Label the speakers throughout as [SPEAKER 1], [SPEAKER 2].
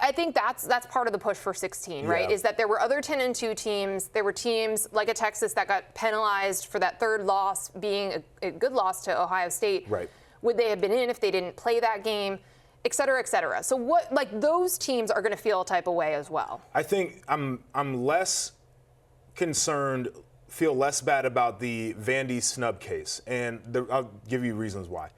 [SPEAKER 1] I think that's part of the push for 16, right? Is that there were other 10-2 teams. There were teams like a Texas that got penalized for that third loss being a good loss to Ohio State.
[SPEAKER 2] Right.
[SPEAKER 1] Would they have been in if they didn't play that game? Et cetera, et cetera. So those teams are going to feel a type of way as well.
[SPEAKER 2] I think I'm less concerned, feel less bad about the Vandy snub case, and I'll give you reasons why.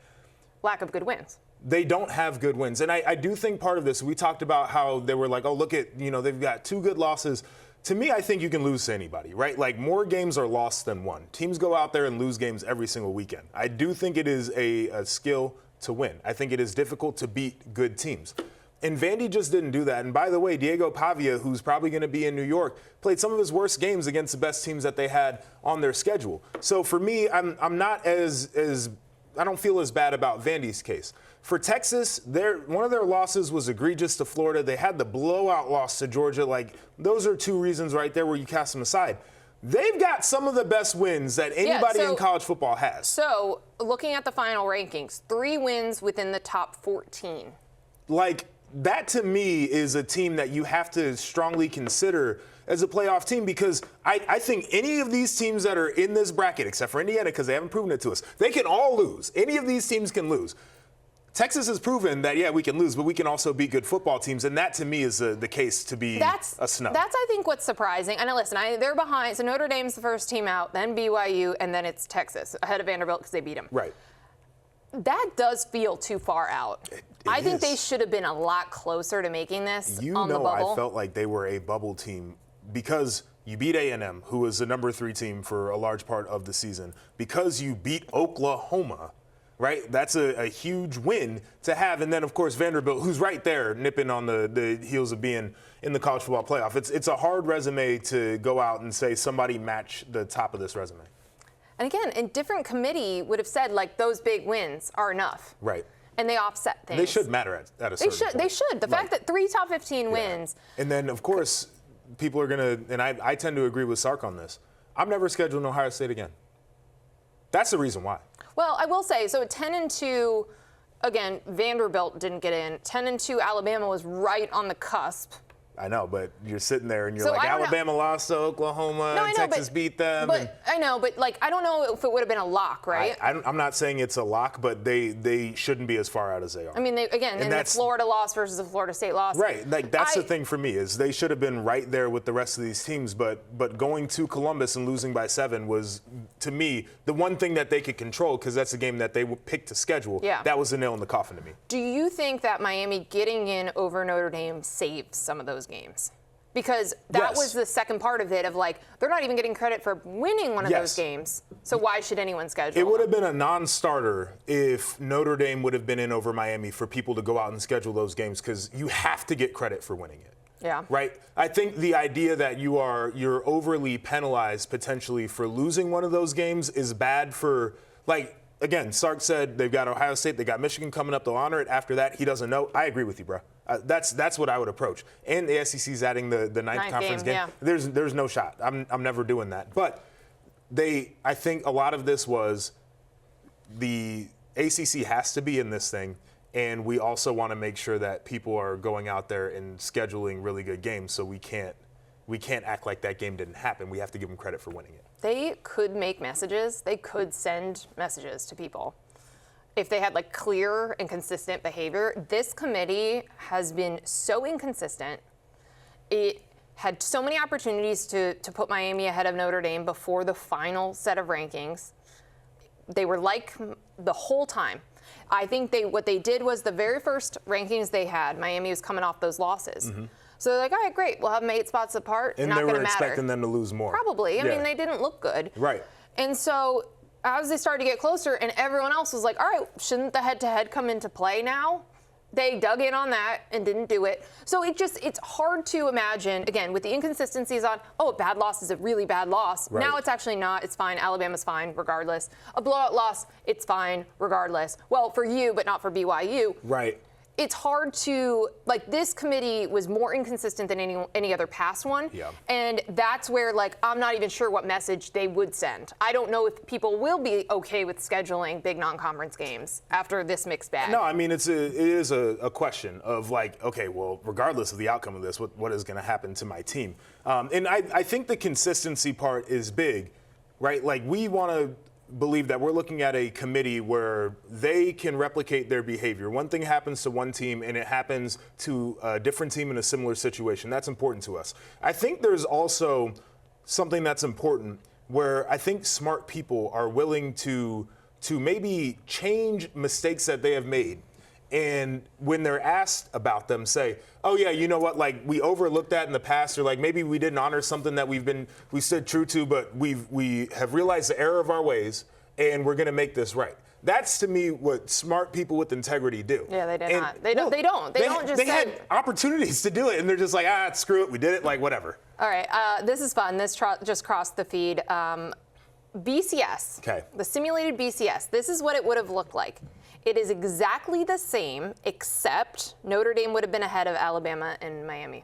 [SPEAKER 1] Lack of good wins.
[SPEAKER 2] They don't have good wins, and I do think part of this, we talked about how they were like, oh, look at, they've got 2 good losses. To me, I think you can lose to anybody, right? Like, more games are lost than won. Teams go out there and lose games every single weekend. I do think it is a skill to win. I think it is difficult to beat good teams. And Vandy just didn't do that. And by the way, Diego Pavia, who's probably going to be in New York, played some of his worst games against the best teams that they had on their schedule. So for me, I'm not I don't feel as bad about Vandy's case. For Texas, one of their losses was egregious to Florida. They had the blowout loss to Georgia. Like, those are 2 reasons right there where you cast them aside. They've got some of the best wins that anybody in college football has.
[SPEAKER 1] So, looking at the final rankings, 3 wins within the top 14.
[SPEAKER 2] Like, that to me is a team that you have to strongly consider as a playoff team, because I think any of these teams that are in this bracket, except for Indiana because they haven't proven it to us, they can all lose. Any of these teams can lose. Texas has proven that, we can lose, but we can also beat good football teams, and that to me is the case to be a snub.
[SPEAKER 1] That's, I think, what's surprising. And listen, they're behind. So Notre Dame's the first team out, then BYU, and then it's Texas ahead of Vanderbilt because they beat them.
[SPEAKER 2] Right.
[SPEAKER 1] That does feel too far out. I think they should have been a lot closer to making this on the bubble.
[SPEAKER 2] I felt like they were a bubble team because you beat A&M, who was the number 3 team for a large part of the season, because you beat Oklahoma. Right? That's a huge win to have. And then, of course, Vanderbilt, who's right there nipping on the heels of being in the college football playoff. It's a hard resume to go out and say somebody match the top of this resume.
[SPEAKER 1] And again, a different committee would have said, like, those big wins are enough.
[SPEAKER 2] Right.
[SPEAKER 1] And they offset things.
[SPEAKER 2] They should matter at a certain point.
[SPEAKER 1] They should. The fact that 3 top 15 wins.
[SPEAKER 2] And then, of course, people are going to, and I tend to agree with Sark on this, I'm never scheduling Ohio State again. That's the reason why.
[SPEAKER 1] Well, I will say, so 10-2, again, Vanderbilt didn't get in. 10-2, Alabama was right on the cusp.
[SPEAKER 2] I know, but you're sitting there and you're like, Alabama lost to Oklahoma, and Texas beat them.
[SPEAKER 1] I know, but like, I don't know if it would have been a lock, right?
[SPEAKER 2] I'm not saying it's a lock, but they shouldn't be as far out as they are.
[SPEAKER 1] I mean, the Florida loss versus the Florida State loss.
[SPEAKER 2] Right, like that's the thing for me, is they should have been right there with the rest of these teams, but going to Columbus and losing by 7 was, to me, the one thing that they could control, because that's the game that they picked to schedule.
[SPEAKER 1] Yeah.
[SPEAKER 2] That was a nail in the coffin to me.
[SPEAKER 1] Do you think that Miami getting in over Notre Dame saved some of those games? Because that was the second part of it, of like, they're not even getting credit for winning one of those games. So why should anyone schedule
[SPEAKER 2] it? Would have been a non-starter if Notre Dame would have been in over Miami for people to go out and schedule those games, because you have to get credit for winning it.
[SPEAKER 1] Yeah.
[SPEAKER 2] Right? I think the idea that you're overly penalized potentially for losing one of those games is bad for, like, again, Sark said they've got Ohio State, they got Michigan coming up, they'll honor it. After that, he doesn't know. I agree with you, bro. That's what I would approach. And the SEC's adding the ninth conference game. Yeah. There's no shot. I'm never doing that. But I think a lot of this was the ACC has to be in this thing, and we also want to make sure that people are going out there and scheduling really good games. So we can't act like that game didn't happen. We have to give them credit for winning it.
[SPEAKER 1] They could make messages. They could send messages to people if they had like clear and consistent behavior. This committee has been so inconsistent. It had so many opportunities to put Miami ahead of Notre Dame before the final set of rankings. They were like the whole time. I think what they did was the very first rankings they had, Miami was coming off those losses. Mm-hmm. So they're like, all right, great, we'll have them 8 spots apart.
[SPEAKER 2] And
[SPEAKER 1] not
[SPEAKER 2] they
[SPEAKER 1] were
[SPEAKER 2] expecting them to lose more.
[SPEAKER 1] Probably. I mean, they didn't look good.
[SPEAKER 2] Right.
[SPEAKER 1] And so as they started to get closer, and everyone else was like, all right, shouldn't the head-to-head come into play now? They dug in on that and didn't do it. So it's hard to imagine, again, with the inconsistencies on, a bad loss is a really bad loss. Right. Now it's actually not. It's fine. Alabama's fine regardless. A blowout loss, it's fine regardless. Well, for you, but not for BYU.
[SPEAKER 2] Right.
[SPEAKER 1] it's hard to, like, this committee was more inconsistent than any other past one.
[SPEAKER 2] Yeah.
[SPEAKER 1] And that's where, like, I'm not even sure what message they would send. I don't know if people will be okay with scheduling big non-conference games after this mixed bag.
[SPEAKER 2] No, I mean, it is a question of, like, okay, well, regardless of the outcome of this, what is going to happen to my team? And I think the consistency part is big, right? Like, we want to believe that we're looking at a committee where they can replicate their behavior. One thing happens to one team and it happens to a different team in a similar situation. That's important to us. I think there's also something that's important where I think smart people are willing to maybe change mistakes that they have made. And when they're asked about them, say, oh yeah, you know what, like, we overlooked that in the past, or like maybe we didn't honor something that we stood true to, but we have realized the error of our ways and we're gonna make this right. That's, to me, what smart people with integrity do.
[SPEAKER 1] Yeah, they did not. They don't just
[SPEAKER 2] They had opportunities to do it and they're just like, screw it, we did it, like, whatever.
[SPEAKER 1] All right, this is fun. This just crossed the feed. BCS,
[SPEAKER 2] Okay.
[SPEAKER 1] The simulated BCS, this is what it would have looked like. It is exactly the same, except Notre Dame would have been ahead of Alabama and Miami.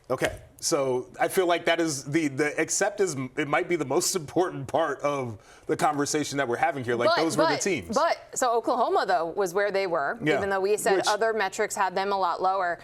[SPEAKER 2] Okay, so I feel like that is it might be the most important part of the conversation that we're having here. Like, those were the teams.
[SPEAKER 1] So Oklahoma, though, was where they were,
[SPEAKER 2] Yeah,
[SPEAKER 1] even though we said other metrics had them a lot lower.